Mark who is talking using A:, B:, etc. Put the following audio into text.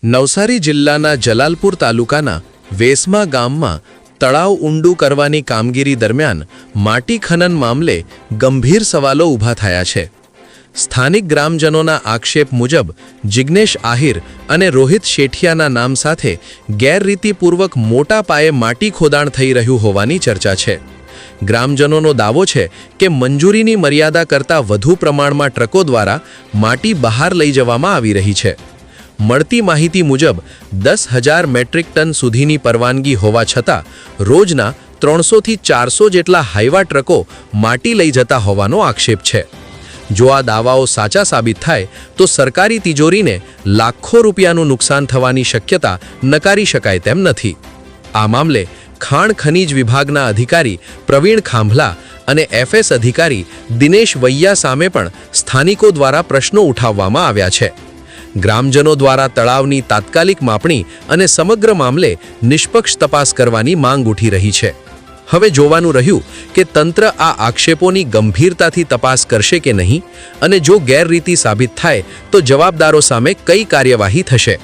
A: નવસારી જિલ્લાના જલાલપુર તાલુકાના વેસમા ગામમાં તળાવ ઊંડું કરવાની કામગીરી દરમિયાન માટી ખનન મામલે ગંભીર સવાલો ઊભા થયા છે। સ્થાનિક ગ્રામજનોના આક્ષેપ મુજબ જિગ્નેશ આહિર અને રોહિત શેઠિયાના નામ સાથે ગેરરીતિપૂર્વક મોટા પાયે માટી ખોદાણ થઈ રહ્યું હોવાની ચર્ચા છે। ગ્રામજનોનો દાવો છે કે મંજૂરીની મર્યાદા કરતાં વધુ પ્રમાણમાં ટ્રકો દ્વારા માટી બહાર લઈ જવામાં આવી રહી છે। મળતી માહિતી મુજબ 10,000 મેટ્રિક ટન સુધીની પરવાનગી હોવા છતાં રોજના 300 થી 400 જેટલા હાઈવા ટ્રકો માટી લઈ જતા હોવાનો આક્ષેપ છે। જો આ દાવાઓ સાચા સાબિત થાય તો સરકારી તિજોરીને લાખો રૂપિયાનું નુકસાન થવાની શક્યતા નકારી શકાય તેમ નથી। આ મામલે ખાણ ખનીજ વિભાગના અધિકારી પ્રવીણ ખાંભલા અને એફએસ અધિકારી દિનેશ વૈયા સામે પણ સ્થાનિકો દ્વારા પ્રશ્નો ઉઠાવવામાં આવ્યા છે। ગ્રામજનો દ્વારા તળાવની તાત્કાલિક માપણી અને સમગ્ર મામલે નિષ્પક્ષ તપાસ કરવાની માંગ ઉઠી રહી છે। હવે જોવાનું રહ્યું કે તંત્ર આ આક્ષેપોની ગંભીરતાથી તપાસ કરશે કે નહીં અને જો ગેરરીતિ સાબિત થાય તો જવાબદારો સામે કઈ કાર્યવાહી થશે।